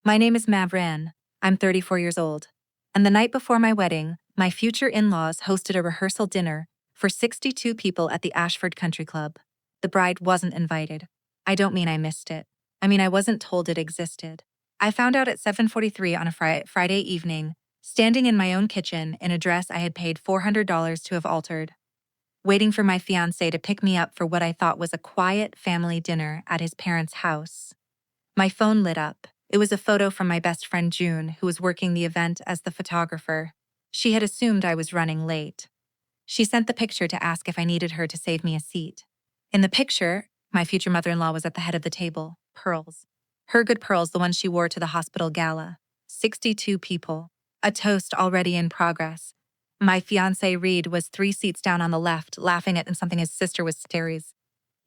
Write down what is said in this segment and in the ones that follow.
My name is Mavran. I'm 34 years old. And the night before my wedding, my future in-laws hosted a rehearsal dinner for 62 people at the Ashford Country Club. The bride wasn't invited. I don't mean I missed it. I mean I wasn't told it existed. I found out at 7:43 on a Friday evening, standing in my own kitchen in a dress I had paid $400 to have altered, waiting for my fiancé to pick me up for what I thought was a quiet family dinner at his parents' house. My phone lit up. It was a photo from my best friend June, who was working the event as the photographer. She had assumed I was running late. She sent the picture to ask if I needed her to save me a seat. In the picture, my future mother-in-law was at the head of the table, pearls. Her good pearls, the ones she wore to the hospital gala. 62 people. A toast already in progress. My fiancé Reed was 3 seats down on the left, laughing at something his sister was staring.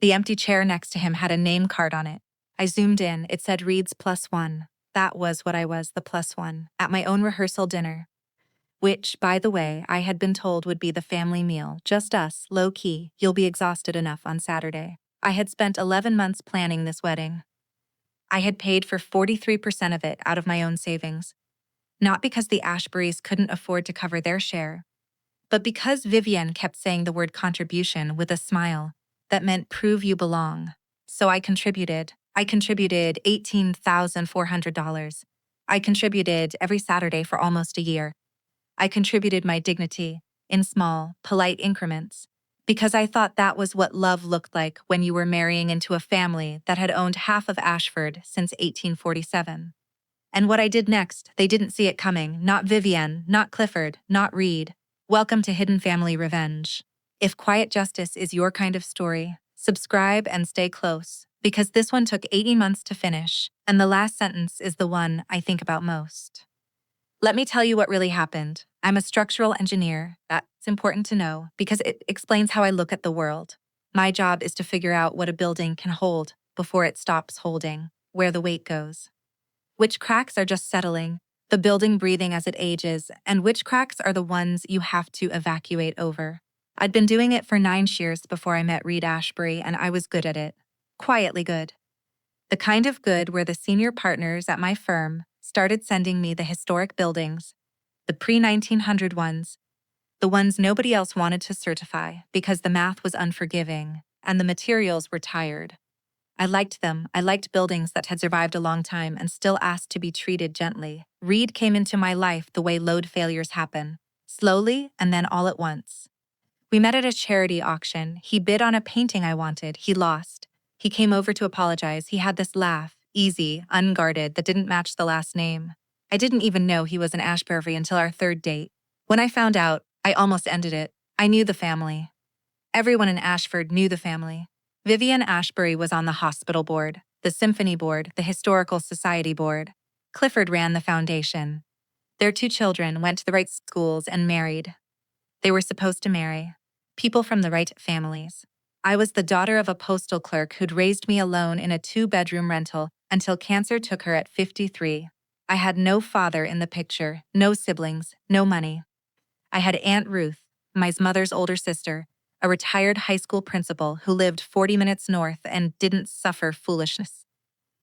The empty chair next to him had a name card on it. I zoomed in. It said Reed's +1. That was what I was, the +1, at my own rehearsal dinner, which, by the way, I had been told would be the family meal, just us, low-key. You'll be exhausted enough on Saturday. I had spent 11 months planning this wedding. I had paid for 43% of it out of my own savings. Not because the Ashburys couldn't afford to cover their share, but because Vivienne kept saying the word contribution with a smile that meant prove you belong. So I contributed. I contributed $18,400. I contributed every Saturday for almost a year. I contributed my dignity in small, polite increments, because I thought that was what love looked like when you were marrying into a family that had owned half of Ashford since 1847. And what I did next, they didn't see it coming. Not Vivienne, not Clifford, not Reed. Welcome to Hidden Family Revenge. If Quiet Justice is your kind of story, subscribe and stay close, because this one took 80 months to finish, and the last sentence is the one I think about most. Let me tell you what really happened. I'm a structural engineer. That's important to know because it explains how I look at the world. My job is to figure out what a building can hold before it stops holding, where the weight goes. Which cracks are just settling, the building breathing as it ages, and which cracks are the ones you have to evacuate over. I'd been doing it for 9 years before I met Reed Ashbury, and I was good at it. Quietly good. The kind of good where the senior partners at my firm started sending me the historic buildings, the pre-1900 ones, the ones nobody else wanted to certify because the math was unforgiving and the materials were tired. I liked them. I liked buildings that had survived a long time and still asked to be treated gently. Reed came into my life the way load failures happen, slowly and then all at once. We met at a charity auction. He bid on a painting I wanted. He lost. He came over to apologize. He had this laugh, easy, unguarded, that didn't match the last name. I didn't even know he was an Ashbury until our 3rd date. When I found out, I almost ended it. I knew the family. Everyone in Ashford knew the family. Vivienne Ashbury was on the hospital board, the symphony board, the historical society board. Clifford ran the foundation. Their 2 children went to the right schools and married. They were supposed to marry. People from the right families. I was the daughter of a postal clerk who'd raised me alone in a 2-bedroom rental until cancer took her at 53. I had no father in the picture, no siblings, no money. I had Aunt Ruth, my mother's older sister, a retired high school principal who lived 40 minutes north and didn't suffer foolishness.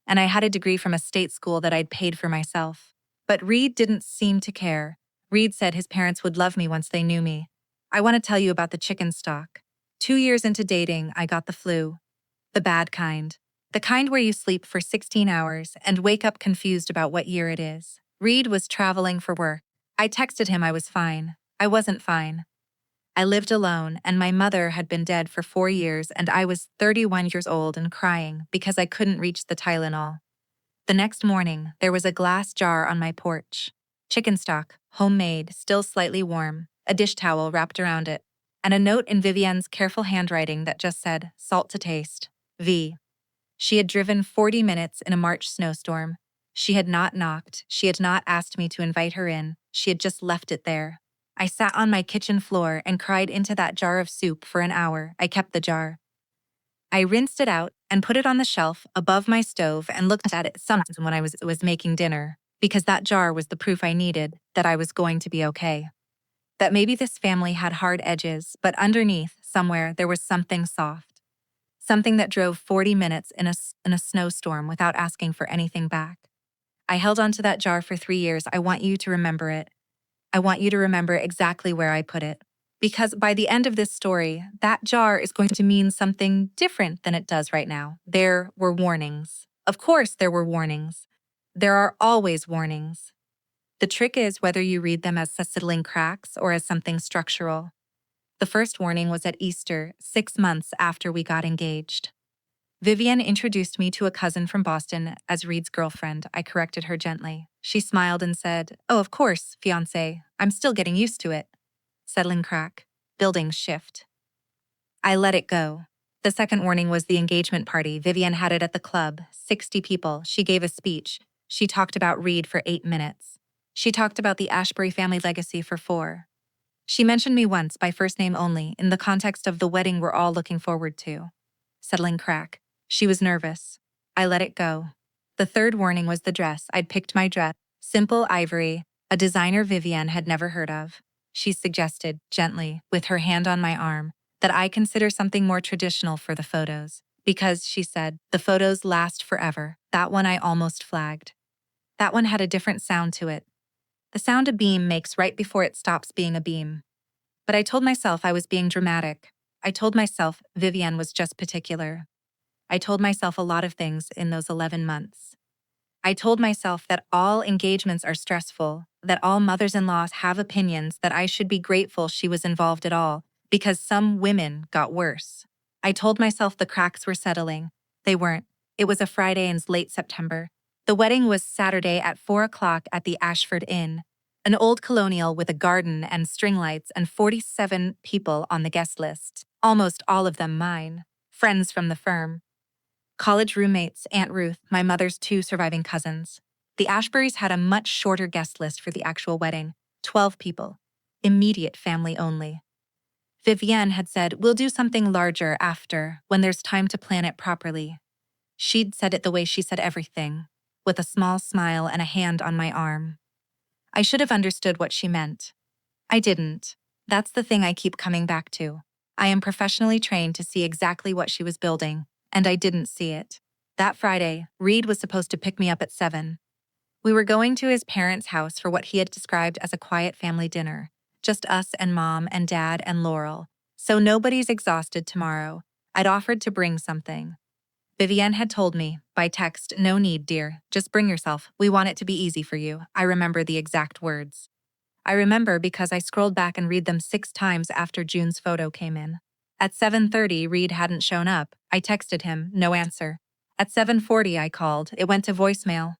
And I had a degree from a state school that I'd paid for myself. But Reed didn't seem to care. Reed said his parents would love me once they knew me. I want to tell you about the chicken stock. 2 years into dating, I got the flu. The bad kind. The kind where you sleep for 16 hours and wake up confused about what year it is. Reed was traveling for work. I texted him I was fine. I wasn't fine. I lived alone, and my mother had been dead for 4 years, and I was 31 years old and crying because I couldn't reach the Tylenol. The next morning, there was a glass jar on my porch. Chicken stock, homemade, still slightly warm, a dish towel wrapped around it, and a note in Vivienne's careful handwriting that just said, salt to taste, V. She had driven 40 minutes in a March snowstorm. She had not knocked. She had not asked me to invite her in. She had just left it there. I sat on my kitchen floor and cried into that jar of soup for an hour. I kept the jar. I rinsed it out and put it on the shelf above my stove and looked at it sometimes when I was making dinner, because that jar was the proof I needed that I was going to be okay. That maybe this family had hard edges, but underneath, somewhere, there was something soft. Something that drove 40 minutes in a snowstorm without asking for anything back. I held onto that jar for 3 years. I want you to remember it. I want you to remember exactly where I put it. Because by the end of this story, that jar is going to mean something different than it does right now. There were warnings. Of course, there were warnings. There are always warnings. The trick is whether you read them as settling cracks or as something structural. The first warning was at Easter, 6 months after we got engaged. Vivian introduced me to a cousin from Boston as Reed's girlfriend. I corrected her gently. She smiled and said, "Oh, of course, fiancé. I'm still getting used to it." Settling crack. Buildings shift. I let it go. The second warning was the engagement party. Vivian had it at the club. 60 people. She gave a speech. She talked about Reed for 8 minutes. She talked about the Ashbury family legacy for 4. She mentioned me once by first name only in the context of the wedding we're all looking forward to. Settling crack. She was nervous. I let it go. The third warning was the dress. I'd picked my dress, simple ivory, a designer Vivian had never heard of. She suggested, gently, with her hand on my arm, that I consider something more traditional for the photos. Because, she said, the photos last forever. That one I almost flagged. That one had a different sound to it. The sound a beam makes right before it stops being a beam. But I told myself I was being dramatic. I told myself Vivian was just particular. I told myself a lot of things in those 11 months. I told myself that all engagements are stressful, that all mothers-in-law have opinions, that I should be grateful she was involved at all, because some women got worse. I told myself the cracks were settling. They weren't. It was a Friday in late September. The wedding was Saturday at 4 o'clock at the Ashford Inn, an old colonial with a garden and string lights and 47 people on the guest list, almost all of them mine, friends from the firm. College roommates, Aunt Ruth, my mother's 2 surviving cousins. The Ashburys had a much shorter guest list for the actual wedding, 12 people. Immediate family only. Vivienne had said, "We'll do something larger after, when there's time to plan it properly." She'd said it the way she said everything, with a small smile and a hand on my arm. I should have understood what she meant. I didn't. That's the thing I keep coming back to. I am professionally trained to see exactly what she was building, and I didn't see it. That Friday, Reed was supposed to pick me up at 7. We were going to his parents' house for what he had described as a quiet family dinner, just us and Mom and Dad and Laurel. So nobody's exhausted tomorrow. I'd offered to bring something. Vivienne had told me, by text, "No need, dear, just bring yourself. We want it to be easy for you." I remember the exact words. I remember because I scrolled back and read them 6 times after June's photo came in. At 7:30, Reed hadn't shown up. I texted him, no answer. At 7:40, I called. It went to voicemail.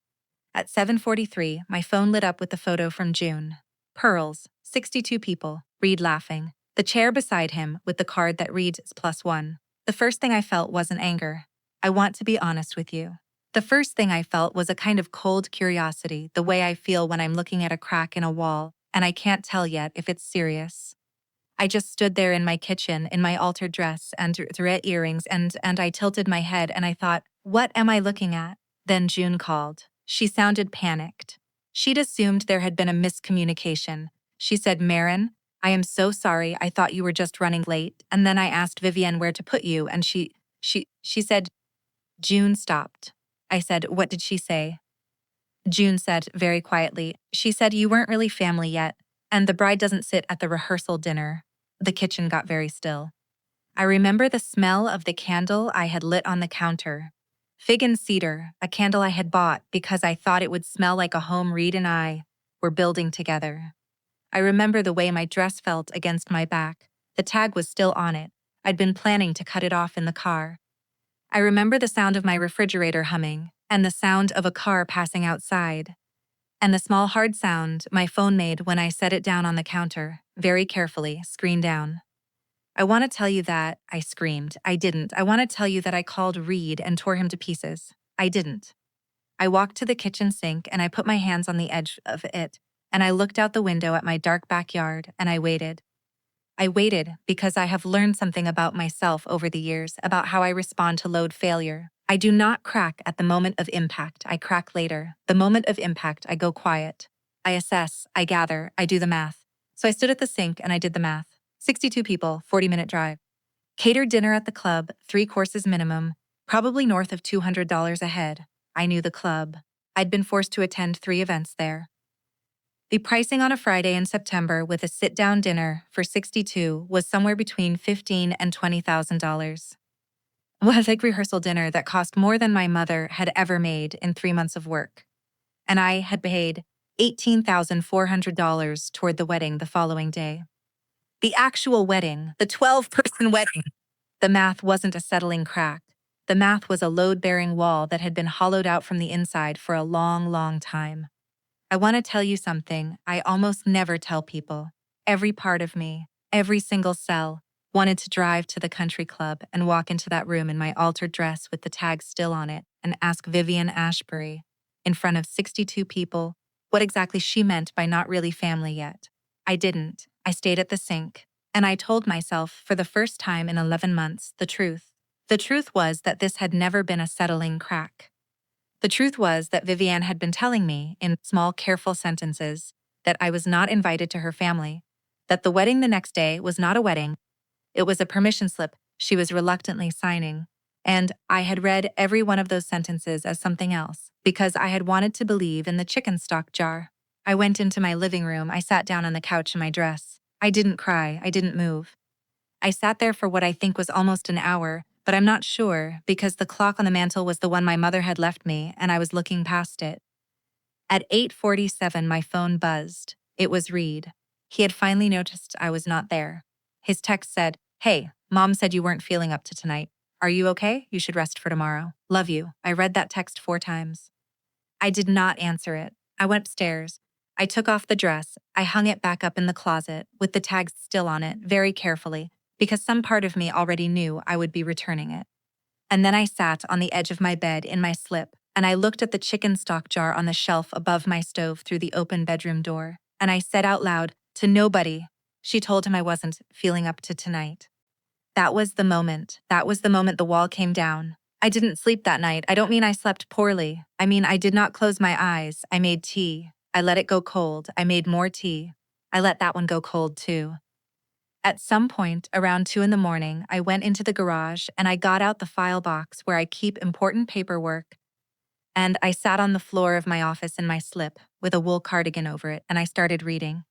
At 7:43, my phone lit up with the photo from June. Pearls, 62 people, Reed laughing. The chair beside him with the card that reads +1. The first thing I felt wasn't anger. I want to be honest with you. The first thing I felt was a kind of cold curiosity, the way I feel when I'm looking at a crack in a wall, and I can't tell yet if it's serious. I just stood there in my kitchen in my altered dress and thread earrings and I tilted my head and I thought, what am I looking at? Then June called. She sounded panicked. She'd assumed there had been a miscommunication. She said, "Marin, I am so sorry. I thought you were just running late." And then I asked Vivienne where to put you and she said, June stopped. I said, "What did she say?" June said very quietly, "She said you weren't really family yet, and the bride doesn't sit at the rehearsal dinner." The kitchen got very still. I remember the smell of the candle I had lit on the counter. Fig and cedar, a candle I had bought because I thought it would smell like a home Reed and I were building together. I remember the way my dress felt against my back. The tag was still on it. I'd been planning to cut it off in the car. I remember the sound of my refrigerator humming, and the sound of a car passing outside, and the small hard sound my phone made when I set it down on the counter, very carefully, screen down. "I want to tell you that," I screamed. "I didn't. I want to tell you that I called Reed and tore him to pieces. I didn't." I walked to the kitchen sink and I put my hands on the edge of it, and I looked out the window at my dark backyard, and I waited. I waited because I have learned something about myself over the years, about how I respond to load failure. I do not crack at the moment of impact, I crack later. The moment of impact, I go quiet. I assess, I gather, I do the math. So I stood at the sink and I did the math. 62 people, 40-minute drive. Catered dinner at the club, 3 courses minimum, probably north of $200 a head. I knew the club. I'd been forced to attend 3 events there. The pricing on a Friday in September with a sit-down dinner for 62 was somewhere between $15,000 and $20,000. Was a rehearsal dinner that cost more than my mother had ever made in 3 months of work. And I had paid $18,400 toward the wedding the following day. The actual wedding, the 12-person wedding. The math wasn't a settling crack. The math was a load-bearing wall that had been hollowed out from the inside for a long, long time. I want to tell you something I almost never tell people. Every part of me, every single cell, wanted to drive to the country club and walk into that room in my altered dress with the tag still on it and ask Vivian Ashbury, in front of 62 people, what exactly she meant by not really family yet. I didn't. I stayed at the sink, and I told myself for the first time in 11 months the truth. The truth was that this had never been a settling crack. The truth was that Vivienne had been telling me, in small, careful sentences, that I was not invited to her family, that the wedding the next day was not a wedding, it was a permission slip she was reluctantly signing, and I had read every one of those sentences as something else, because I had wanted to believe in the chicken stock jar. I went into my living room, I sat down on the couch in my dress. I didn't cry, I didn't move. I sat there for what I think was almost an hour, but I'm not sure because the clock on the mantel was the one my mother had left me and I was looking past it. At 8:47, my phone buzzed. It was Reed. He had finally noticed I was not there. His text said, "Hey, Mom said you weren't feeling up to tonight. Are you okay? You should rest for tomorrow. Love you." I read that text 4 times. I did not answer it. I went upstairs. I took off the dress. I hung it back up in the closet, with the tags still on it, very carefully, because some part of me already knew I would be returning it. And then I sat on the edge of my bed in my slip, and I looked at the chicken stock jar on the shelf above my stove through the open bedroom door, and I said out loud, to nobody, she told him I wasn't feeling up to tonight. That was the moment. That was the moment the wall came down. I didn't sleep that night. I don't mean I slept poorly. I mean I did not close my eyes. I made tea. I let it go cold. I made more tea. I let that one go cold too. At some point, around 2 in the morning, I went into the garage and I got out the file box where I keep important paperwork, and I sat on the floor of my office in my slip with a wool cardigan over it, and I started reading.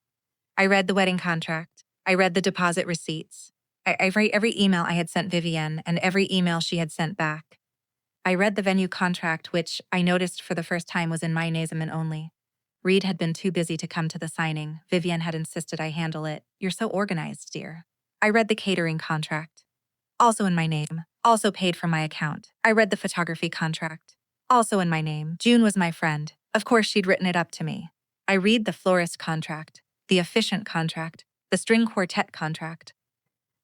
I read the wedding contract. I read the deposit receipts. I read every email I had sent Vivienne and every email she had sent back. I read the venue contract, which I noticed for the first time was in my name only. Reed had been too busy to come to the signing. Vivienne had insisted I handle it. You're so organized, dear. I read the catering contract. Also in my name. Also paid from my account. I read the photography contract. Also in my name. June was my friend. Of course, she'd written it up to me. I read the florist contract, the efficient contract, the string quartet contract,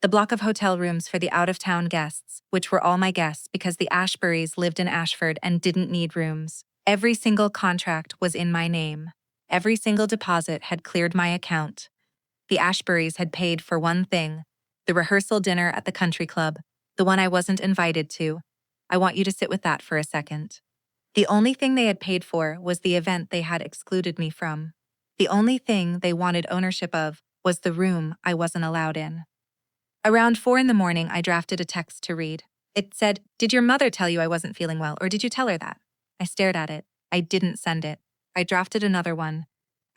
the block of hotel rooms for the out-of-town guests, which were all my guests because the Ashburys lived in Ashford and didn't need rooms. Every single contract was in my name. Every single deposit had cleared my account. The Ashburys had paid for one thing, the rehearsal dinner at the country club, the one I wasn't invited to. I want you to sit with that for a second. The only thing they had paid for was the event they had excluded me from. The only thing they wanted ownership of was the room I wasn't allowed in. Around 4 in the morning, I drafted a text to Reed. It said, "Did your mother tell you I wasn't feeling well, or did you tell her that?" I stared at it. I didn't send it. I drafted another one.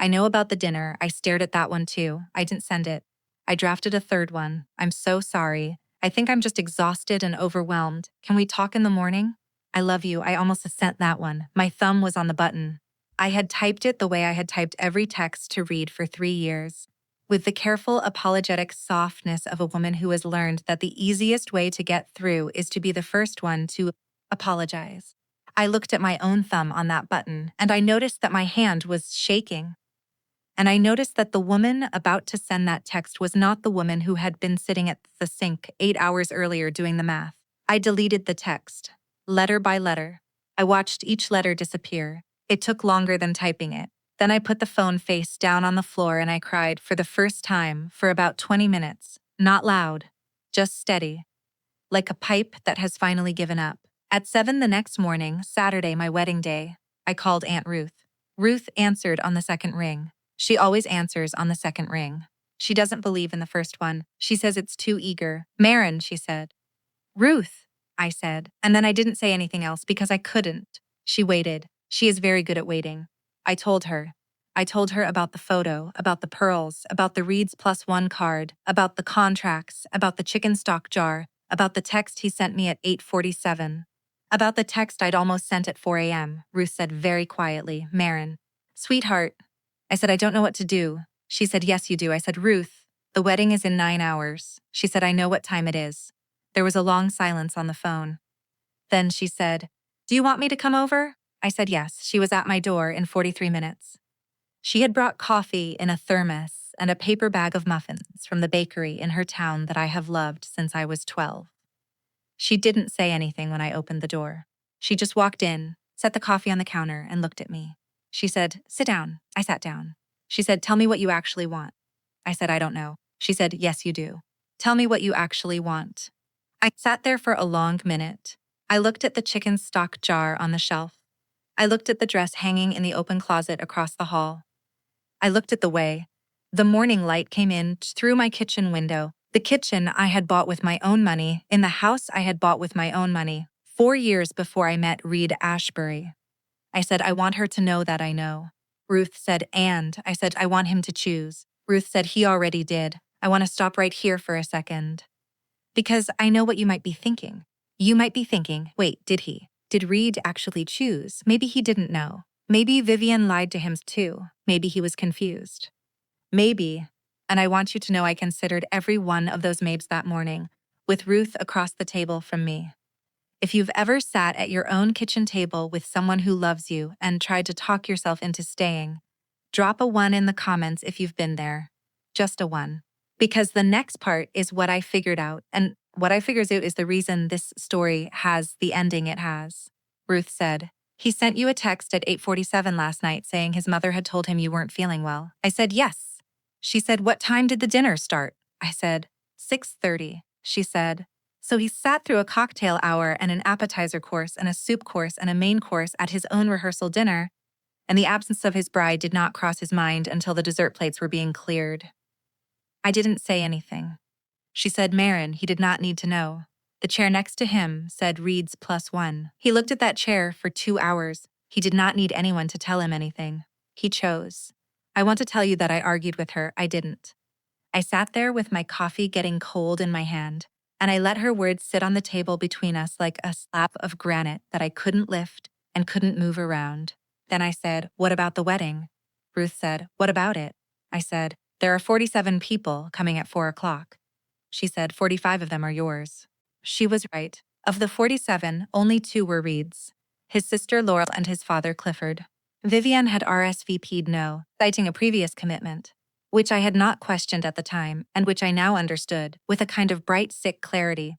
I know about the dinner. I stared at that one too. I didn't send it. I drafted a third one. I'm so sorry. I think I'm just exhausted and overwhelmed. Can we talk in the morning? I love you. I almost sent that one. My thumb was on the button. I had typed it the way I had typed every text to Reed for 3 years. With the careful, apologetic softness of a woman who has learned that the easiest way to get through is to be the first one to apologize. I looked at my own thumb on that button, and I noticed that my hand was shaking. And I noticed that the woman about to send that text was not the woman who had been sitting at the sink 8 hours earlier doing the math. I deleted the text, letter by letter. I watched each letter disappear. It took longer than typing it. Then I put the phone face down on the floor and I cried for the first time for about 20 minutes. Not loud, just steady, like a pipe that has finally given up. At 7 the next morning, Saturday, my wedding day, I called Aunt Ruth. Ruth answered on the second ring. She always answers on the second ring. She doesn't believe in the first one. She says it's too eager. "Marin," she said. "Ruth," I said, and then I didn't say anything else because I couldn't. She waited. She is very good at waiting. I told her. I told her about the photo, about the pearls, about the Reeds +1 card, about the contracts, about the chicken stock jar, about the text he sent me at 8:47. About the text I'd almost sent at 4 a.m., Ruth said very quietly, Marin. Sweetheart. I said, I don't know what to do. She said, yes, you do. I said, Ruth, the wedding is in 9 hours. She said, I know what time it is. There was a long silence on the phone. Then she said, do you want me to come over? I said yes. She was at my door in 43 minutes. She had brought coffee in a thermos and a paper bag of muffins from the bakery in her town that I have loved since I was 12. She didn't say anything when I opened the door. She just walked in, set the coffee on the counter, and looked at me. She said, sit down. I sat down. She said, tell me what you actually want. I said, I don't know. She said, yes, you do. Tell me what you actually want. I sat there for a long minute. I looked at the chicken stock jar on the shelf. I looked at the dress hanging in the open closet across the hall. I looked at the way. The morning light came in through my kitchen window. The kitchen I had bought with my own money, in the house I had bought with my own money, 4 years before I met Reed Ashbury. I said, I want her to know that I know. Ruth said, and I said, I want him to choose. Ruth said, he already did. I want to stop right here for a second. Because I know what you might be thinking. You might be thinking, wait, did he? Did Reed actually choose? Maybe he didn't know. Maybe Vivian lied to him too. Maybe he was confused. Maybe, and I want you to know I considered every one of those maybes that morning, with Ruth across the table from me. If you've ever sat at your own kitchen table with someone who loves you and tried to talk yourself into staying, drop a 1 in the comments if you've been there. Just a 1. Because the next part is what I figured out, and what I figures out is the reason this story has the ending it has. Ruth said, he sent you a text at 8:47 last night saying his mother had told him you weren't feeling well. I said, yes. She said, what time did the dinner start? I said, 6:30. She said, so he sat through a cocktail hour and an appetizer course and a soup course and a main course at his own rehearsal dinner, and the absence of his bride did not cross his mind until the dessert plates were being cleared. I didn't say anything. She said, Marin, he did not need to know. The chair next to him said Reed's +1. He looked at that chair for 2 hours. He did not need anyone to tell him anything. He chose. I want to tell you that I argued with her. I didn't. I sat there with my coffee getting cold in my hand, and I let her words sit on the table between us like a slab of granite that I couldn't lift and couldn't move around. Then I said, what about the wedding? Ruth said, what about it? I said, there are 47 people coming at 4 o'clock. She said, 45 of them are yours. She was right. Of the 47, only 2 were Reed's. His sister Laurel and his father Clifford. Vivian had RSVP'd no, citing a previous commitment, which I had not questioned at the time and which I now understood, with a kind of bright, sick clarity,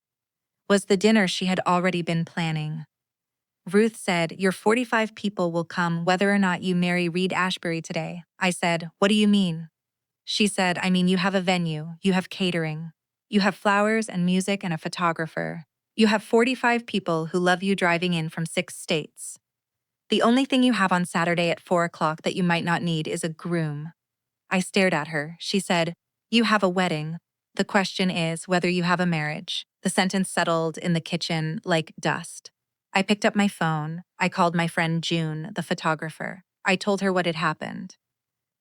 was the dinner she had already been planning. Ruth said, your 45 people will come whether or not you marry Reed Ashbury today. I said, what do you mean? She said, I mean, you have a venue, you have catering. You have flowers and music and a photographer. You have 45 people who love you driving in from 6 states. The only thing you have on Saturday at 4 o'clock that you might not need is a groom. I stared at her. She said, you have a wedding. The question is whether you have a marriage. The sentence settled in the kitchen like dust. I picked up my phone. I called my friend June, the photographer. I told her what had happened.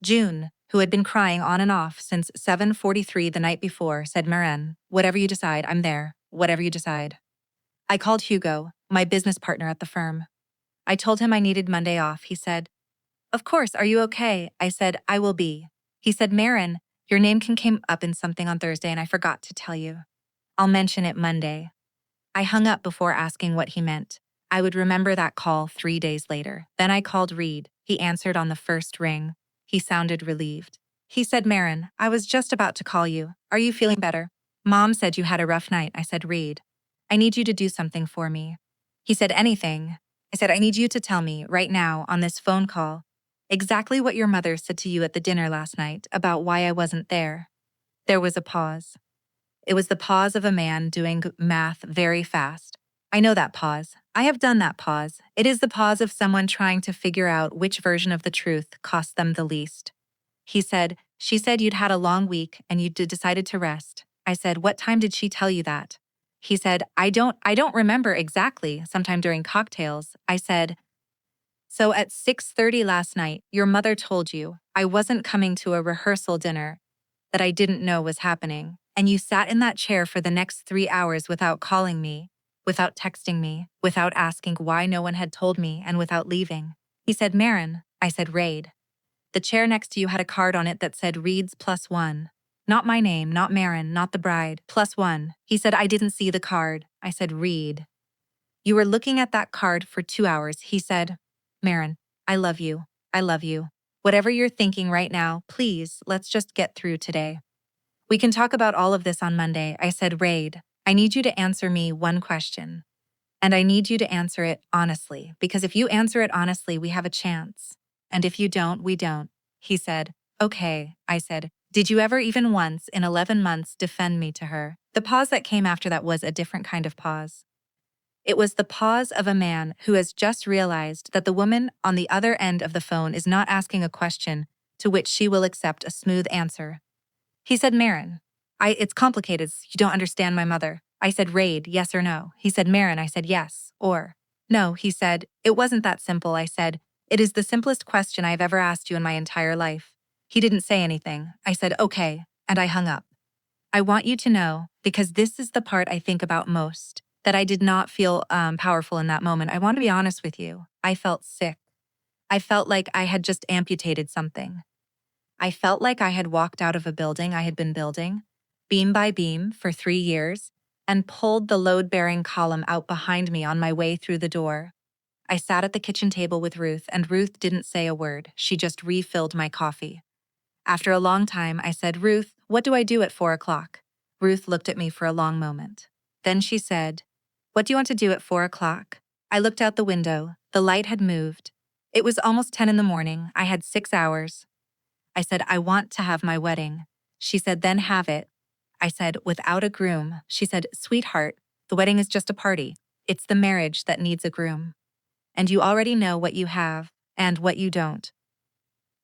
June, who had been crying on and off since 7:43 the night before, said, Marin, whatever you decide, I'm there. Whatever you decide. I called Hugo, my business partner at the firm. I told him I needed Monday off. He said, of course, are you okay? I said, I will be. He said, Marin, your name came up in something on Thursday and I forgot to tell you. I'll mention it Monday. I hung up before asking what he meant. I would remember that call 3 days later. Then I called Reed. He answered on the first ring. He sounded relieved. He said, Marin, I was just about to call you. Are you feeling better? Mom said you had a rough night. I said, Reed, I need you to do something for me. He said, anything. I said, I need you to tell me right now on this phone call exactly what your mother said to you at the dinner last night about why I wasn't there. There was a pause. It was the pause of a man doing math very fast. I know that pause. I have done that pause. It is the pause of someone trying to figure out which version of the truth cost them the least. He said, she said you'd had a long week and you decided to rest. I said, what time did she tell you that? He said, I don't remember exactly, sometime during cocktails. I said, So at 6:30 last night, your mother told you I wasn't coming to a rehearsal dinner that I didn't know was happening, and you sat in that chair for the next 3 hours without calling me, without texting me, without asking why no one had told me, and without leaving. He said, Marin. I said, Raid. The chair next to you had a card on it that said Reed's +1. Not my name, not Marin, not the bride, +1. He said, I didn't see the card. I said, Reed. You were looking at that card for 2 hours. He said, Marin, I love you. I love you. Whatever you're thinking right now, please, let's just get through today. We can talk about all of this on Monday. I said, Raid, I need you to answer me one question. And I need you to answer it honestly, because if you answer it honestly, we have a chance. And if you don't, we don't. He said, okay. I said, did you ever even once in 11 months defend me to her? The pause that came after that was a different kind of pause. It was the pause of a man who has just realized that the woman on the other end of the phone is not asking a question to which she will accept a smooth answer. He said, Marin, it's complicated. You don't understand my mother. I said, Raid, yes or no? He said, Marin. I said, yes, or no. He said, it wasn't that simple. I said, it is the simplest question I've ever asked you in my entire life. He didn't say anything. I said, okay, and I hung up. I want you to know, because this is the part I think about most, that I did not feel powerful in that moment. I want to be honest with you. I felt sick. I felt like I had just amputated something. I felt like I had walked out of a building I had been building, beam by beam, for 3 years, and pulled the load-bearing column out behind me on my way through the door. I sat at the kitchen table with Ruth, and Ruth didn't say a word. She just refilled my coffee. After a long time, I said, Ruth, what do I do at 4 o'clock? Ruth looked at me for a long moment. Then she said, what do you want to do at 4 o'clock? I looked out the window. The light had moved. It was almost 10 in the morning. I had 6 hours. I said, I want to have my wedding. She said, then have it. I said, without a groom. She said, sweetheart, the wedding is just a party. It's the marriage that needs a groom. And you already know what you have and what you don't.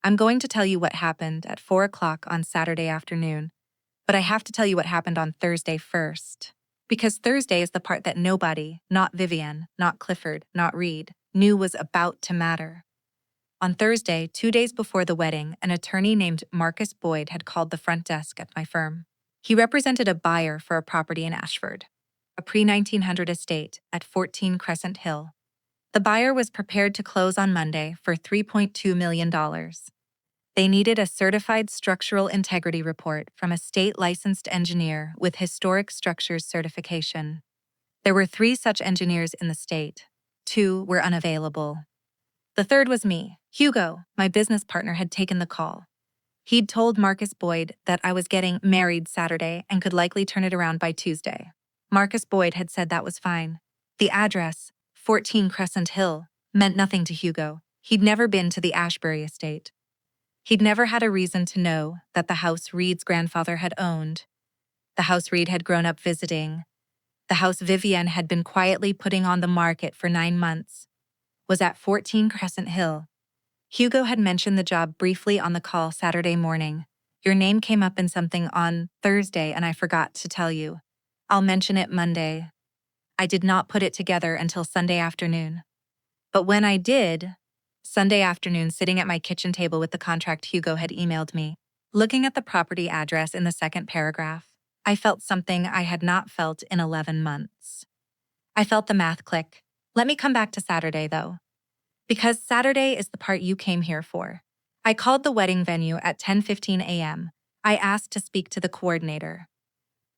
I'm going to tell you what happened at 4 o'clock on Saturday afternoon, but I have to tell you what happened on Thursday first. Because Thursday is the part that nobody, not Vivian, not Clifford, not Reed, knew was about to matter. On Thursday, 2 days before the wedding, an attorney named Marcus Boyd had called the front desk at my firm. He represented a buyer for a property in Ashford, a pre-1900 estate at 14 Crescent Hill. The buyer was prepared to close on Monday for $3.2 million. They needed a certified structural integrity report from a state-licensed engineer with historic structures certification. There were 3 such engineers in the state. 2 were unavailable. The third was me. Hugo, my business partner, had taken the call. He'd told Marcus Boyd that I was getting married Saturday and could likely turn it around by Tuesday. Marcus Boyd had said that was fine. The address, 14 Crescent Hill, meant nothing to Hugo. He'd never been to the Ashbury estate. He'd never had a reason to know that the house Reed's grandfather had owned, the house Reed had grown up visiting, the house Vivienne had been quietly putting on the market for 9 months, was at 14 Crescent Hill. Hugo had mentioned the job briefly on the call Saturday morning. Your name came up in something on Thursday and I forgot to tell you. I'll mention it Monday. I did not put it together until Sunday afternoon. But when I did, Sunday afternoon, sitting at my kitchen table with the contract Hugo had emailed me, looking at the property address in the second paragraph, I felt something I had not felt in 11 months. I felt the math click. Let me come back to Saturday, though. Because Saturday is the part you came here for. I called the wedding venue at 10:15 a.m. I asked to speak to the coordinator.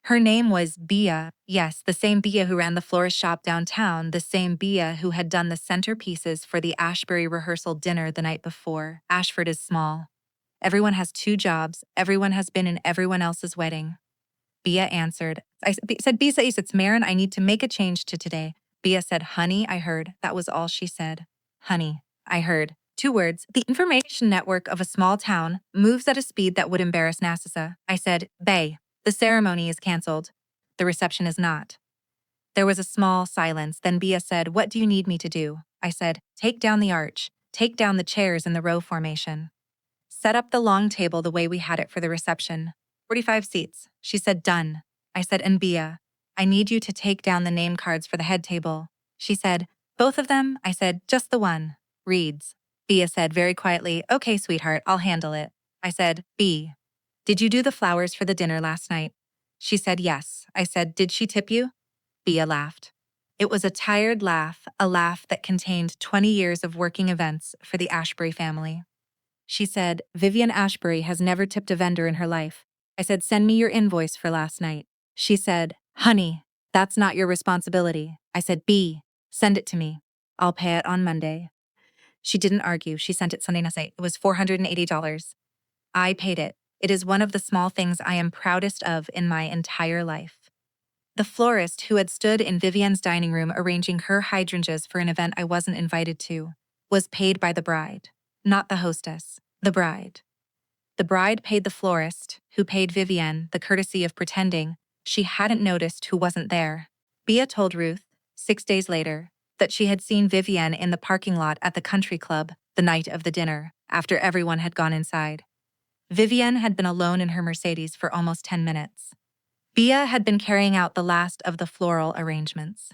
Her name was Bia. Yes, the same Bia who ran the florist shop downtown, the same Bia who had done the centerpieces for the Ashbury rehearsal dinner the night before. Ashford is small. Everyone has 2 jobs. Everyone has been in everyone else's wedding. Bia answered. I said, Bisa, it's Marin. I need to make a change to today. Bia said, honey, I heard. That was all she said. Honey, I heard. 2 words. The information network of a small town moves at a speed that would embarrass NASA. I said, Bay. The ceremony is canceled. The reception is not. There was a small silence. Then Bia said, what do you need me to do? I said, take down the arch. Take down the chairs in the row formation. Set up the long table the way we had it for the reception. 45 seats. She said, done. I said, and Bia, I need you to take down the name cards for the head table. She said, both of them? I said, just the one. Reads. Bea said very quietly, "Okay, sweetheart, I'll handle it." I said, "B, did you do the flowers for the dinner last night?" She said yes. I said, "Did she tip you?" Bea laughed. It was a tired laugh, a laugh that contained 20 years of working events for the Ashbury family. She said, "Vivian Ashbury has never tipped a vendor in her life." I said, "Send me your invoice for last night." She said, "Honey, that's not your responsibility." I said, "B, send it to me. I'll pay it on Monday." She didn't argue. She sent it Sunday night. It was $480. I paid it. It is one of the small things I am proudest of in my entire life. The florist who had stood in Vivian's dining room arranging her hydrangeas for an event I wasn't invited to was paid by the bride, not the hostess, the bride. The bride paid the florist, who paid Vivian the courtesy of pretending she hadn't noticed who wasn't there. Bea told Ruth, 6 days later, that she had seen Vivian in the parking lot at the country club the night of the dinner, after everyone had gone inside. Vivian had been alone in her Mercedes for almost 10 minutes. Bea had been carrying out the last of the floral arrangements.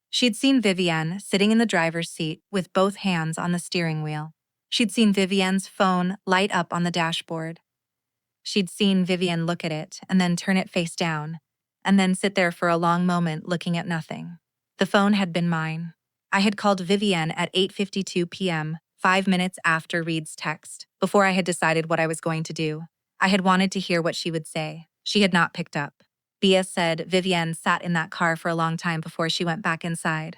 She'd seen Vivian sitting in the driver's seat with both hands on the steering wheel. She'd seen Vivian's phone light up on the dashboard. She'd seen Vivian look at it and then turn it face down, and then sit there for a long moment looking at nothing. The phone had been mine. I had called Vivian at 8:52 p.m., 5 minutes after Reed's text, before I had decided what I was going to do. I had wanted to hear what she would say. She had not picked up. Bea said Vivian sat in that car for a long time before she went back inside.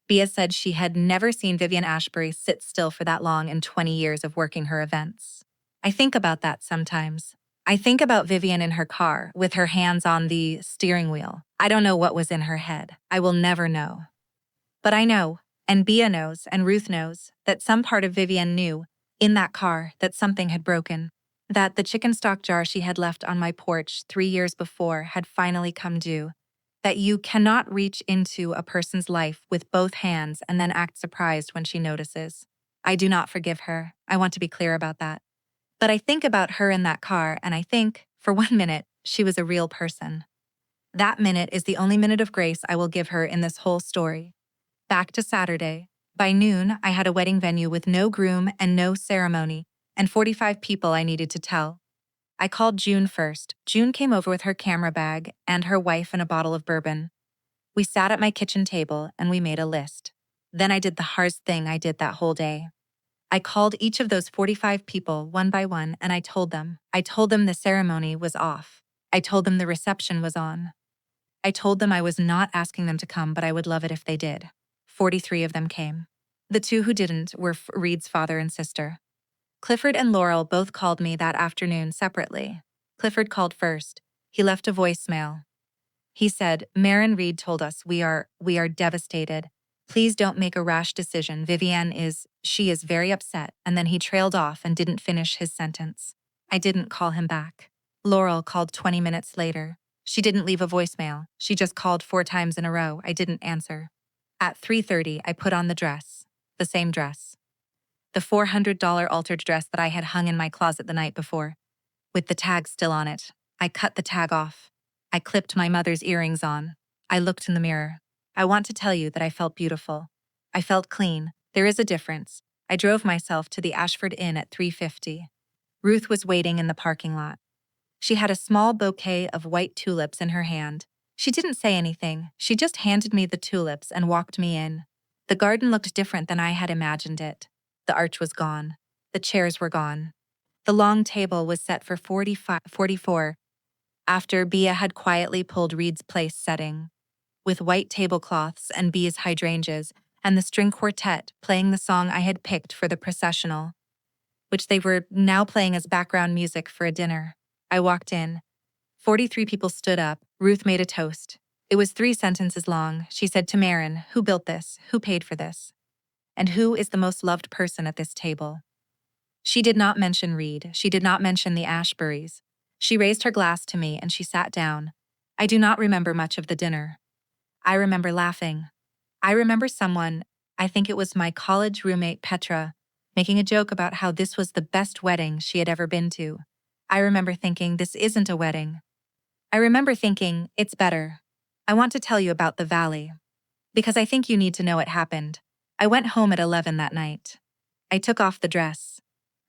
Bea said she had never seen Vivian Ashbury sit still for that long in 20 years of working her events. I think about that sometimes. I think about Vivian in her car, with her hands on the steering wheel. I don't know what was in her head. I will never know. But I know, and Bea knows, and Ruth knows, that some part of Vivian knew, in that car, that something had broken. That the chicken stock jar she had left on my porch 3 years before had finally come due. That you cannot reach into a person's life with both hands and then act surprised when she notices. I do not forgive her. I want to be clear about that. But I think about her in that car, and I think, for 1 minute, she was a real person. That minute is the only minute of grace I will give her in this whole story. Back to Saturday. By noon, I had a wedding venue with no groom and no ceremony, and 45 people I needed to tell. I called June first. June came over with her camera bag and her wife and a bottle of bourbon. We sat at my kitchen table and we made a list. Then I did the hardest thing I did that whole day. I called each of those 45 people one by one and I told them the ceremony was off. I told them the reception was on. I told them I was not asking them to come, but I would love it if they did. 43 of them came. The 2 who didn't were Reed's father and sister. Clifford and Laurel both called me that afternoon separately. Clifford called first. He left a voicemail. He said, "Maren Reed told us we are devastated. Please don't make a rash decision. She is very upset." And then he trailed off and didn't finish his sentence. I didn't call him back. Laurel called 20 minutes later. She didn't leave a voicemail. She just called 4 times in a row. I didn't answer. At 3:30, I put on the dress. The same dress. The $400 altered dress that I had hung in my closet the night before, with the tag still on it. I cut the tag off. I clipped my mother's earrings on. I looked in the mirror. I want to tell you that I felt beautiful. I felt clean. There is a difference. I drove myself to the Ashford Inn at 3:50. Ruth was waiting in the parking lot. She had a small bouquet of white tulips in her hand. She didn't say anything. She just handed me the tulips and walked me in. The garden looked different than I had imagined it. The arch was gone. The chairs were gone. The long table was set for 44, after Bea had quietly pulled Reed's place setting, with white tablecloths and Bea's hydrangeas, and the string quartet playing the song I had picked for the processional, which they were now playing as background music for a dinner. I walked in. 43 people stood up. Ruth made a toast. It was 3 sentences long. She said to Maren, "Who built this? Who paid for this? And who is the most loved person at this table?" She did not mention Reed. She did not mention the Ashburys. She raised her glass to me and she sat down. I do not remember much of the dinner. I remember laughing. I remember someone, I think it was my college roommate Petra, making a joke about how this was the best wedding she had ever been to. I remember thinking, this isn't a wedding. I remember thinking, it's better. I want to tell you about the valley. Because I think you need to know it happened. I went home at 11 that night. I took off the dress.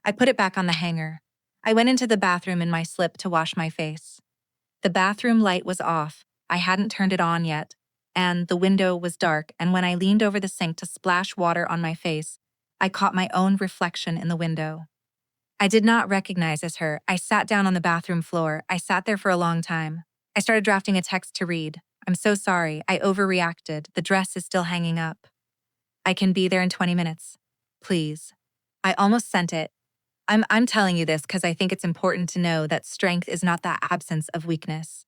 I put it back on the hanger. I went into the bathroom in my slip to wash my face. The bathroom light was off. I hadn't turned it on yet, and the window was dark, and when I leaned over the sink to splash water on my face, I caught my own reflection in the window. I did not recognize as her. I sat down on the bathroom floor. I sat there for a long time. I started drafting a text to read. I'm so sorry. I overreacted. The dress is still hanging up. I can be there in 20 minutes. Please. I almost sent it. I'm telling you this because I think it's important to know that strength is not the absence of weakness.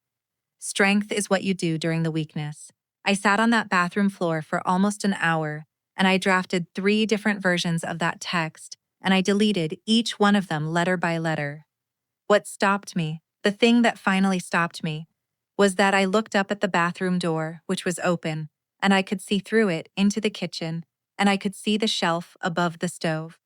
Strength is what you do during the weakness. I sat on that bathroom floor for almost an hour, and I drafted 3 different versions of that text, and I deleted each one of them letter by letter. What stopped me, the thing that finally stopped me, was that I looked up at the bathroom door, which was open, and I could see through it into the kitchen, and I could see the shelf above the stove,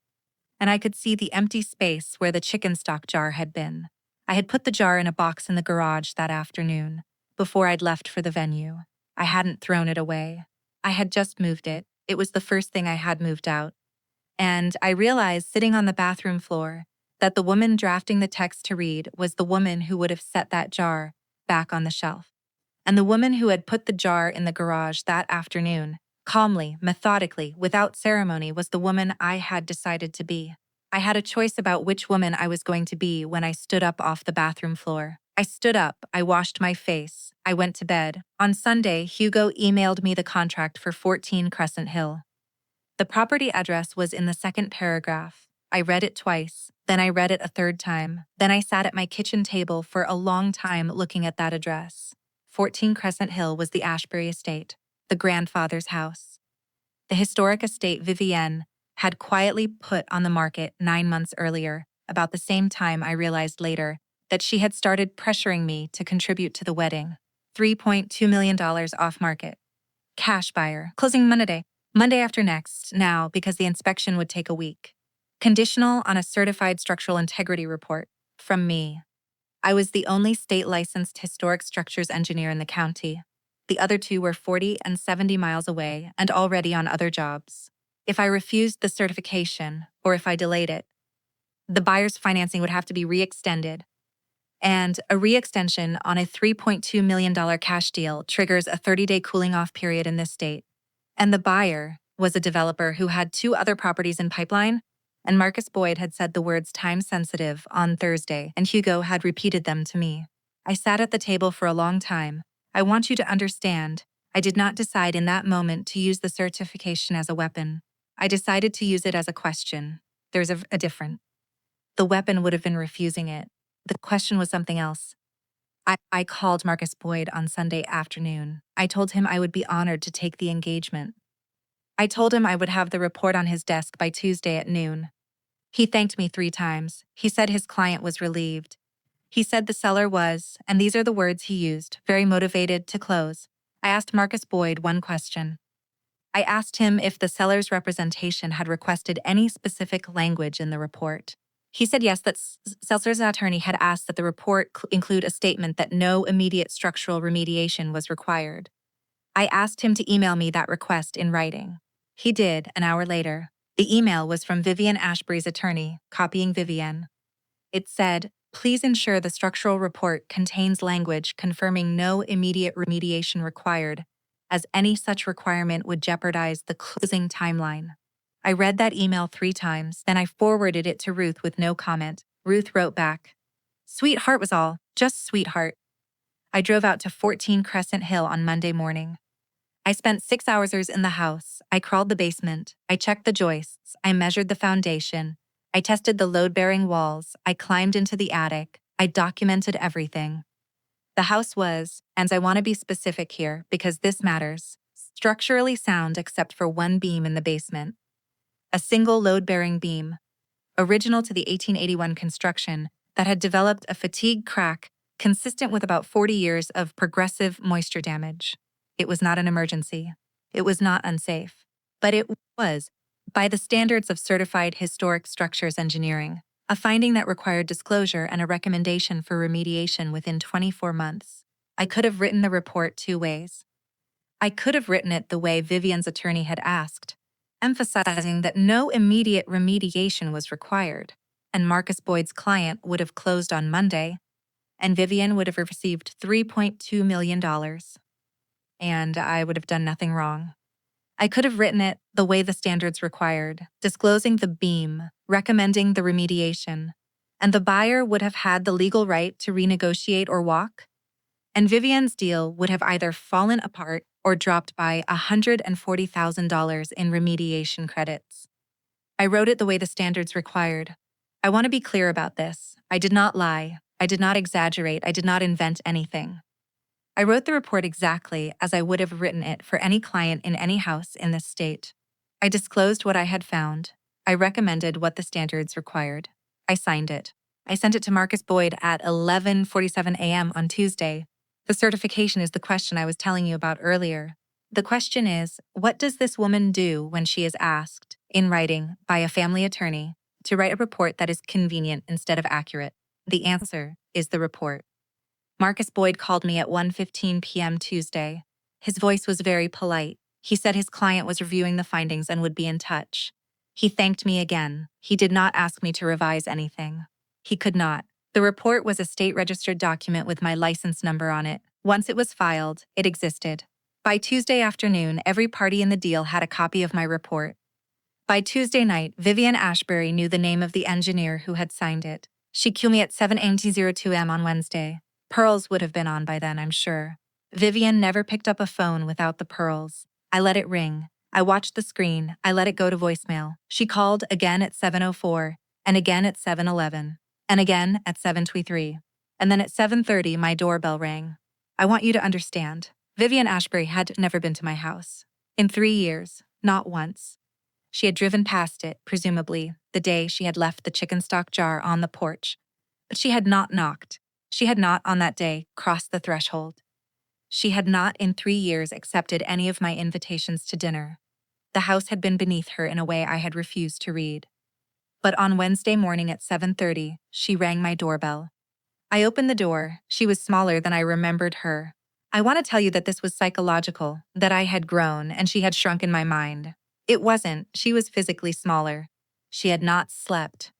and I could see the empty space where the chicken stock jar had been. I had put the jar in a box in the garage that afternoon, before I'd left for the venue. I hadn't thrown it away. I had just moved it. It was the first thing I had moved out. And I realized, sitting on the bathroom floor, that the woman drafting the text to read was the woman who would have set that jar back on the shelf. And the woman who had put the jar in the garage that afternoon, calmly, methodically, without ceremony, was the woman I had decided to be. I had a choice about which woman I was going to be when I stood up off the bathroom floor. I stood up, I washed my face, I went to bed. On Sunday, Hugo emailed me the contract for 14 Crescent Hill. The property address was in the second paragraph. I read it twice, then I read it a third time. Then I sat at my kitchen table for a long time looking at that address. 14 Crescent Hill was the Ashbury estate, the grandfather's house. The historic estate Vivienne had quietly put on the market 9 months earlier, about the same time I realized later that she had started pressuring me to contribute to the wedding. $3.2 million off market. Cash buyer. Closing Monday after next, now, because the inspection would take a week. Conditional on a certified structural integrity report from me. I was the only state-licensed historic structures engineer in the county. The other 2 were 40 and 70 miles away and already on other jobs. If I refused the certification, or if I delayed it, the buyer's financing would have to be re-extended. And a re-extension on a $3.2 million cash deal triggers a 30-day cooling-off period in this state. And the buyer was a developer who had 2 other properties in pipeline, and Marcus Boyd had said the words time-sensitive on Thursday, and Hugo had repeated them to me. I sat at the table for a long time. I want you to understand, I did not decide in that moment to use the certification as a weapon. I decided to use it as a question. There's a difference. The weapon would have been refusing it. The question was something else. I called Marcus Boyd on Sunday afternoon. I told him I would be honored to take the engagement. I told him I would have the report on his desk by Tuesday at noon. He thanked me 3 times. He said his client was relieved. He said the seller was, and these are the words he used, very motivated to close. I asked Marcus Boyd one question. I asked him if the seller's representation had requested any specific language in the report. He said yes, that seller's attorney had asked that the report include a statement that no immediate structural remediation was required. I asked him to email me that request in writing. He did, an hour later. The email was from Vivienne Ashbury's attorney, copying Vivienne. It said, "Please ensure the structural report contains language confirming no immediate remediation required, as any such requirement would jeopardize the closing timeline." I read that email 3 times, then I forwarded it to Ruth with no comment. Ruth wrote back, "Sweetheart was all, just sweetheart." I drove out to 14 Crescent Hill on Monday morning. I spent 6 hours in the house. I crawled the basement. I checked the joists. I measured the foundation. I tested the load-bearing walls. I climbed into the attic. I documented everything. The house was, and I want to be specific here because this matters, structurally sound except for one beam in the basement. A single load-bearing beam, original to the 1881 construction, that had developed a fatigue crack consistent with about 40 years of progressive moisture damage. It was not an emergency. It was not unsafe. But it was, by the standards of certified historic structures engineering, a finding that required disclosure and a recommendation for remediation within 24 months. I could have written the report 2 ways. I could have written it the way Vivienne's attorney had asked, emphasizing that no immediate remediation was required, and Marcus Boyd's client would have closed on Monday, and Vivian would have received $3.2 million, and I would have done nothing wrong. I could have written it the way the standards required, disclosing the beam, recommending the remediation, and the buyer would have had the legal right to renegotiate or walk, and Vivian's deal would have either fallen apart or dropped by $140,000 in remediation credits. I wrote it the way the standards required. I want to be clear about this. I did not lie. I did not exaggerate. I did not invent anything. I wrote the report exactly as I would have written it for any client in any house in this state. I disclosed what I had found. I recommended what the standards required. I signed it. I sent it to Marcus Boyd at 11:47 a.m. on Tuesday. The certification is the question I was telling you about earlier. The question is, what does this woman do when she is asked, in writing, by a family attorney, to write a report that is convenient instead of accurate? The answer is the report. Marcus Boyd called me at 1:15 p.m. Tuesday. His voice was very polite. He said his client was reviewing the findings and would be in touch. He thanked me again. He did not ask me to revise anything. He could not. The report was a state-registered document with my license number on it. Once it was filed, it existed. By Tuesday afternoon, every party in the deal had a copy of my report. By Tuesday night, Vivian Ashbury knew the name of the engineer who had signed it. She called me at 7:02 a.m. on Wednesday. Pearls would have been on by then, I'm sure. Vivian never picked up a phone without the pearls. I let it ring. I watched the screen. I let it go to voicemail. She called again at 7:04, and again at 7:11, and again at 7:23. And then at 7:30, my doorbell rang. I want you to understand. Vivian Ashbury had never been to my house. In 3 years, not once. She had driven past it, presumably, the day she had left the chicken stock jar on the porch. But she had not knocked. She had not, on that day, crossed the threshold. She had not in 3 years accepted any of my invitations to dinner. The house had been beneath her in a way I had refused to read. But on Wednesday morning at 7:30, she rang my doorbell. I opened the door. She was smaller than I remembered her. I want to tell you that this was psychological, that I had grown and she had shrunk in my mind. It wasn't. She was physically smaller. She had not slept.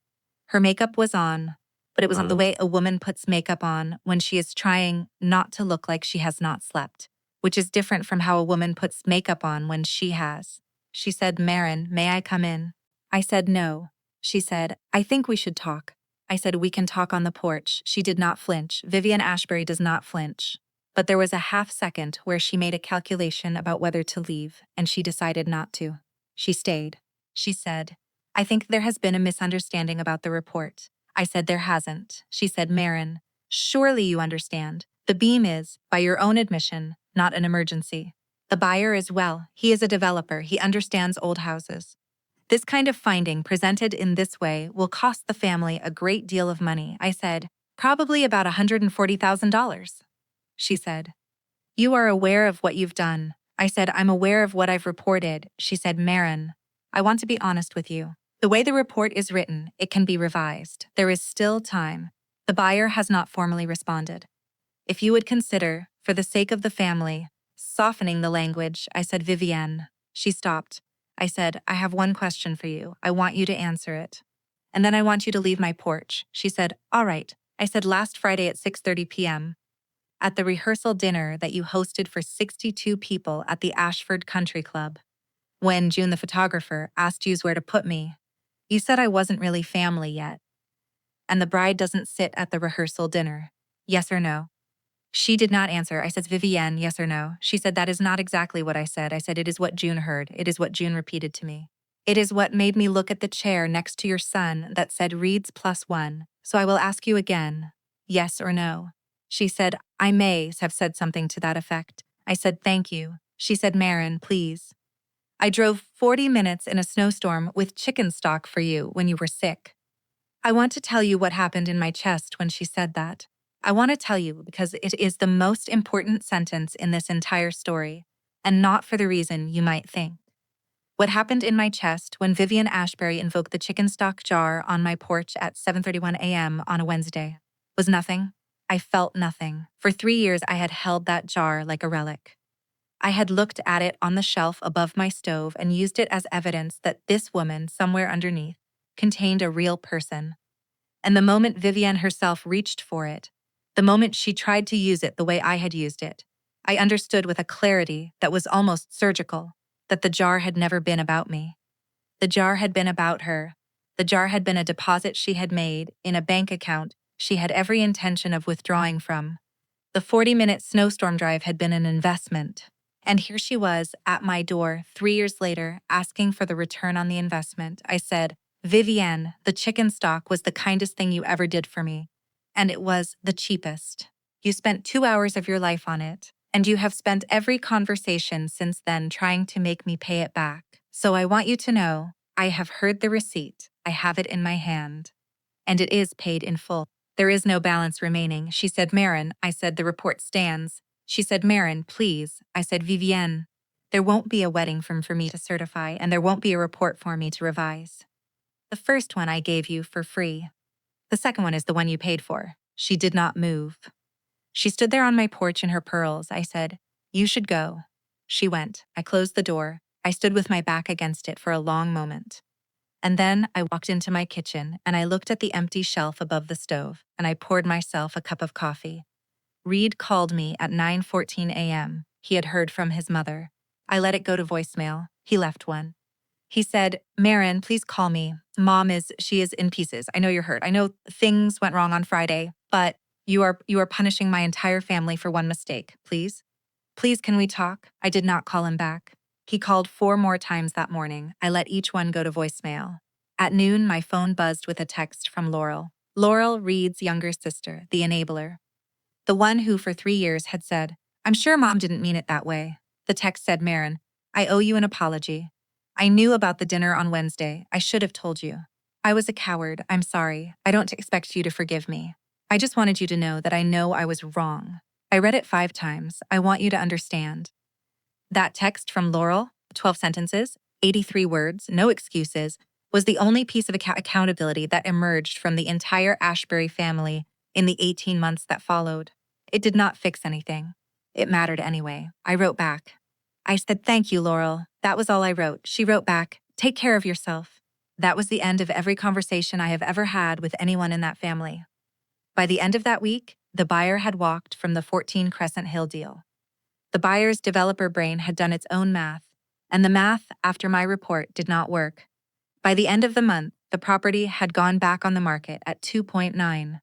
Her makeup was on, but it was not the way a woman puts makeup on when she is trying not to look like she has not slept, which is different from how a woman puts makeup on when she has. She said, "Marin, may I come in?" I said no. She said, "I think we should talk." I said, "We can talk on the porch." She did not flinch. Vivian Ashbury does not flinch. But there was a half second where she made a calculation about whether to leave, and she decided not to. She stayed. She said, "I think there has been a misunderstanding about the report." I said, "There hasn't." She said, "Marin, surely you understand. The beam is, by your own admission, not an emergency. The buyer is well. He is a developer. He understands old houses. This kind of finding presented in this way will cost the family a great deal of money." I said, "Probably about $140,000. She said, "You are aware of what you've done." I said, "I'm aware of what I've reported." She said, "Marin, I want to be honest with you. The way the report is written, it can be revised. There is still time. The buyer has not formally responded. If you would consider, for the sake of the family, softening the language." I said, "Vivienne." She stopped. I said, "I have one question for you. I want you to answer it. And then I want you to leave my porch." She said, "All right." I said, "Last Friday at 6:30 p.m., at the rehearsal dinner that you hosted for 62 people at the Ashford Country Club, when June the photographer asked you where to put me, you said I wasn't really family yet. And the bride doesn't sit at the rehearsal dinner. Yes or no?" She did not answer. I said, "Vivienne, yes or no?" She said, "That is not exactly what I said." I said, "It is what June heard. It is what June repeated to me. It is what made me look at the chair next to your son that said Reeds +1. So I will ask you again, yes or no?" She said, "I may have said something to that effect." I said, "Thank you." She said, "Marin, please. I drove 40 minutes in a snowstorm with chicken stock for you when you were sick." I want to tell you what happened in my chest when she said that. I want to tell you because it is the most important sentence in this entire story, and not for the reason you might think. What happened in my chest when Vivian Ashbury invoked the chicken stock jar on my porch at 7:31 a.m. on a Wednesday was nothing. I felt nothing. For 3 years I had held that jar like a relic. I had looked at it on the shelf above my stove and used it as evidence that this woman, somewhere underneath, contained a real person. And the moment Vivienne herself reached for it, the moment she tried to use it the way I had used it, I understood with a clarity that was almost surgical that the jar had never been about me. The jar had been about her. The jar had been a deposit she had made in a bank account she had every intention of withdrawing from. The 40-minute snowstorm drive had been an investment. And here she was at my door 3 years later asking for the return on the investment. I said, Vivienne, the chicken stock was the kindest thing you ever did for me. And it was the cheapest. You spent 2 hours of your life on it, and you have spent every conversation since then trying to make me pay it back. So I want you to know, I have heard the receipt. I have it in my hand. And it is paid in full. There is no balance remaining, she said. Marin, I said, the report stands. She said, Marin, please. I said, Vivienne, there won't be a wedding form for me to certify, and there won't be a report for me to revise. The first one I gave you for free. The second one is the one you paid for. She did not move. She stood there on my porch in her pearls. I said, you should go. She went. I closed the door. I stood with my back against it for a long moment. And then I walked into my kitchen and I looked at the empty shelf above the stove and I poured myself a cup of coffee. Reed called me at 9:14 a.m. He had heard from his mother. I let it go to voicemail. He left one. He said, Marin, please call me. She is in pieces. I know you're hurt. I know things went wrong on Friday, but you are punishing my entire family for one mistake. Please? Please, can we talk? I did not call him back. He called 4 more times that morning. I let each one go to voicemail. At noon, my phone buzzed with a text from Laurel. Laurel, Reed's younger sister, the enabler. The one who for 3 years had said, I'm sure Mom didn't mean it that way. The text said, Marin, I owe you an apology. I knew about the dinner on Wednesday. I should have told you. I was a coward. I'm sorry. I don't expect you to forgive me. I just wanted you to know that I know I was wrong. I read it 5 times. I want you to understand. That text from Laurel, 12 sentences, 83 words, no excuses, was the only piece of accountability that emerged from the entire Ashbury family in the 18 months that followed. It did not fix anything. It mattered anyway. I wrote back. I said, thank you, Laurel. That was all I wrote. She wrote back, take care of yourself. That was the end of every conversation I have ever had with anyone in that family. By the end of that week, the buyer had walked from the 14 Crescent Hill deal. The buyer's developer brain had done its own math, and the math after my report did not work. By the end of the month, the property had gone back on the market at 2.9.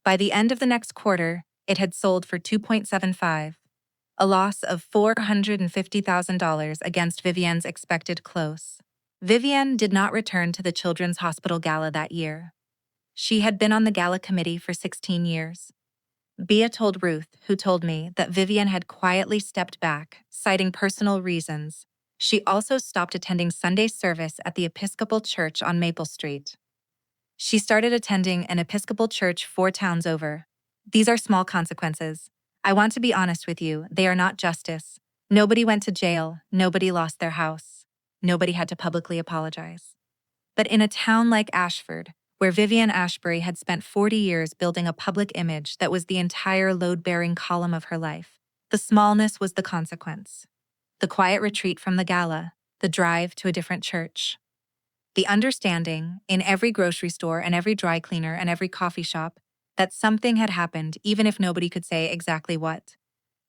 By the end of the next quarter, it had sold for 2.75, a loss of $450,000 against Vivienne's expected close. Vivienne did not return to the Children's Hospital Gala that year. She had been on the gala committee for 16 years. Bea told Ruth, who told me that Vivienne had quietly stepped back, citing personal reasons. She also stopped attending Sunday service at the Episcopal Church on Maple Street. She started attending an Episcopal church 4 towns over. These are small consequences. I want to be honest with you, they are not justice. Nobody went to jail, nobody lost their house. Nobody had to publicly apologize. But in a town like Ashford, where Vivienne Ashbury had spent 40 years building a public image that was the entire load-bearing column of her life, the smallness was the consequence. The quiet retreat from the gala, the drive to a different church. The understanding, in every grocery store and every dry cleaner and every coffee shop, that something had happened even if nobody could say exactly what.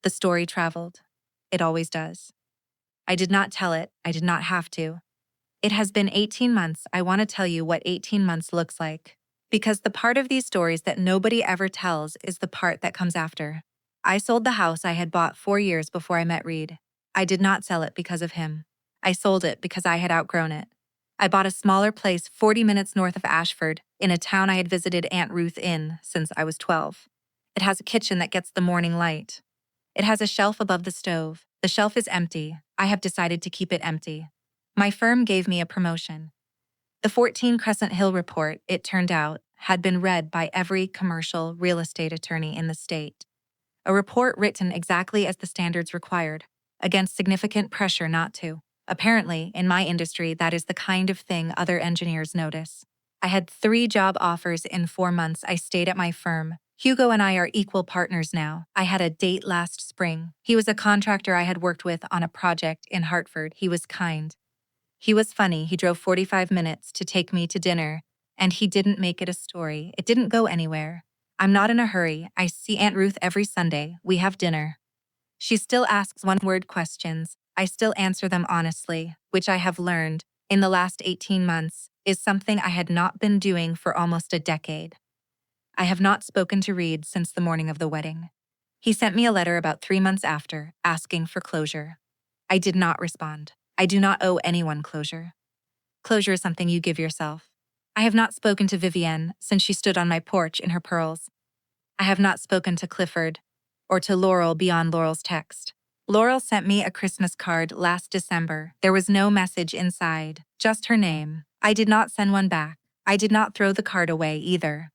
The story traveled. It always does. I did not tell it. I did not have to. It has been 18 months. I want to tell you what 18 months looks like. Because the part of these stories that nobody ever tells is the part that comes after. I sold the house I had bought 4 years before I met Reed. I did not sell it because of him. I sold it because I had outgrown it. I bought a smaller place 40 minutes north of Ashford, in a town I had visited Aunt Ruth in since I was 12. It has a kitchen that gets the morning light. It has a shelf above the stove. The shelf is empty. I have decided to keep it empty. My firm gave me a promotion. The 14 Crescent Hill report, it turned out, had been read by every commercial real estate attorney in the state. A report written exactly as the standards required, against significant pressure not to. Apparently, in my industry, that is the kind of thing other engineers notice. I had 3 job offers in 4 months I stayed at my firm, Hugo and I are equal partners now. I had a date last spring. He was a contractor I had worked with on a project in Hartford. He was kind. He was funny. He drove 45 minutes to take me to dinner, and he didn't make it a story. It didn't go anywhere. I'm not in a hurry. I see Aunt Ruth every Sunday. We have dinner. She still asks one-word questions. I still answer them honestly, which I have learned, in the last 18 months, is something I had not been doing for almost a decade. I have not spoken to Reed since the morning of the wedding. He sent me a letter about 3 months after, asking for closure. I did not respond. I do not owe anyone closure. Closure is something you give yourself. I have not spoken to Vivienne since she stood on my porch in her pearls. I have not spoken to Clifford or to Laurel beyond Laurel's text. Laurel sent me a Christmas card last December. There was no message inside, just her name. I did not send one back. I did not throw the card away either.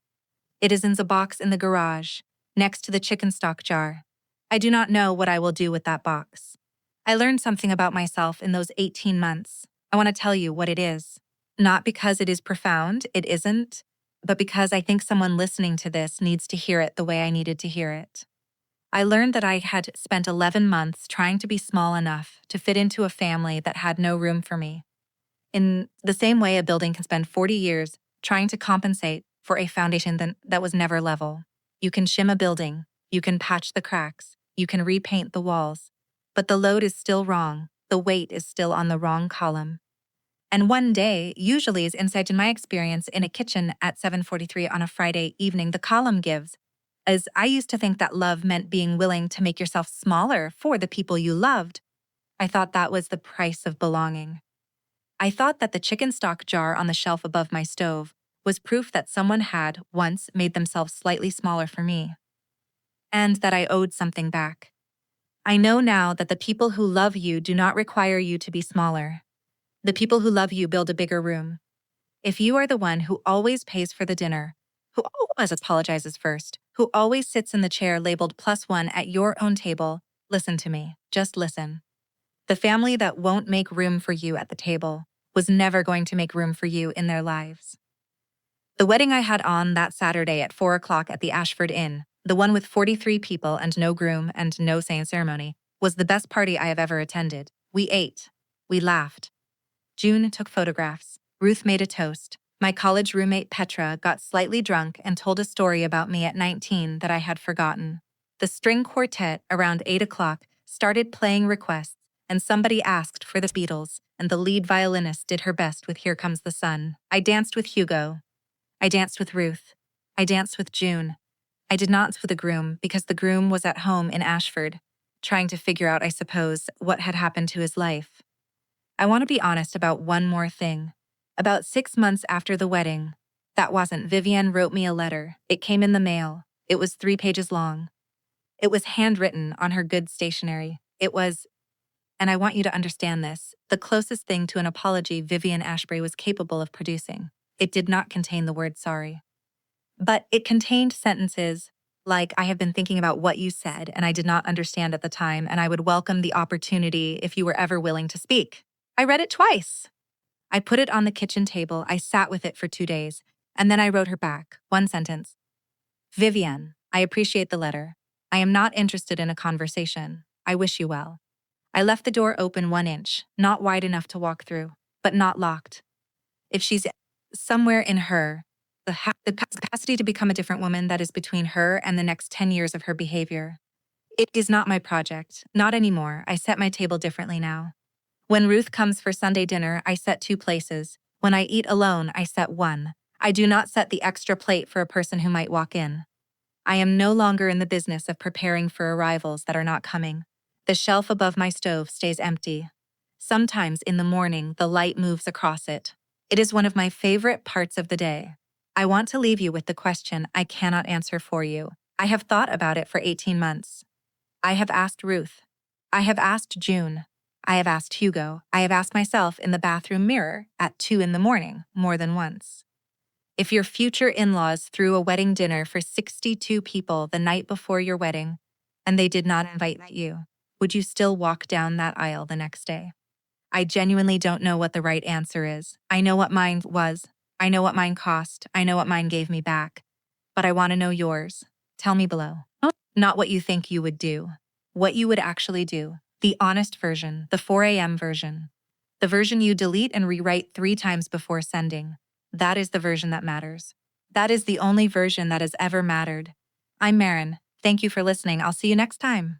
It is in the box in the garage, next to the chicken stock jar. I do not know what I will do with that box. I learned something about myself in those 18 months. I want to tell you what it is. Not because it is profound, it isn't, but because I think someone listening to this needs to hear it the way I needed to hear it. I learned that I had spent 11 months trying to be small enough to fit into a family that had no room for me. In the same way a building can spend 40 years trying to compensate for a foundation that was never level. You can shim a building, you can patch the cracks, you can repaint the walls, but the load is still wrong, the weight is still on the wrong column. And one day, usually is insight in my experience in a kitchen at 7:43 on a Friday evening, the column gives, as I used to think that love meant being willing to make yourself smaller for the people you loved. I thought that was the price of belonging. I thought that the chicken stock jar on the shelf above my stove was proof that someone had once made themselves slightly smaller for me, and that I owed something back. I know now that the people who love you do not require you to be smaller. The people who love you build a bigger room. If you are the one who always pays for the dinner, who always apologizes first, who always sits in the chair labeled +1 at your own table, listen to me, just listen. The family that won't make room for you at the table was never going to make room for you in their lives. The wedding I had on that Saturday at 4 o'clock at the Ashford Inn, the one with 43 people and no groom and no ceremony, was the best party I have ever attended. We ate. We laughed. June took photographs. Ruth made a toast. My college roommate Petra got slightly drunk and told a story about me at 19 that I had forgotten. The string quartet around 8 o'clock started playing requests, and somebody asked for the Beatles, and the lead violinist did her best with Here Comes the Sun. I danced with Hugo. I danced with Ruth. I danced with June. I did not dance with the groom because the groom was at home in Ashford, trying to figure out, I suppose, what had happened to his life. I want to be honest about one more thing. About 6 months after the wedding, Vivienne wrote me a letter. It came in the mail. It was 3 pages long. It was handwritten on her good stationery. It was, and I want you to understand this, the closest thing to an apology Vivienne Ashbury was capable of producing. It did not contain the word sorry. But it contained sentences like, I have been thinking about what you said and I did not understand at the time, and I would welcome the opportunity if you were ever willing to speak. I read it twice. I put it on the kitchen table. I sat with it for 2 days, and then I wrote her back, one sentence. Vivienne, I appreciate the letter. I am not interested in a conversation. I wish you well. I left the door open 1 inch, not wide enough to walk through, but not locked. If she's somewhere in her, the capacity to become a different woman that is between her and the next 10 years of her behavior. It is not my project, not anymore. I set my table differently now. When Ruth comes for Sunday dinner, I set 2 places. When I eat alone, I set 1. I do not set the extra plate for a person who might walk in. I am no longer in the business of preparing for arrivals that are not coming. The shelf above my stove stays empty. Sometimes in the morning, the light moves across it. It is one of my favorite parts of the day. I want to leave you with the question I cannot answer for you. I have thought about it for 18 months. I have asked Ruth. I have asked June. I have asked Hugo. I have asked myself in the bathroom mirror at 2 in the morning more than once. If your future in-laws threw a wedding dinner for 62 people the night before your wedding, and they did not invite you, would you still walk down that aisle the next day? I genuinely don't know what the right answer is. I know what mine was. I know what mine cost. I know what mine gave me back. But I want to know yours. Tell me below. Not what you think you would do. What you would actually do. The honest version, the 4 a.m. version. The version you delete and rewrite 3 times before sending. That is the version that matters. That is the only version that has ever mattered. I'm Marin. Thank you for listening. I'll see you next time.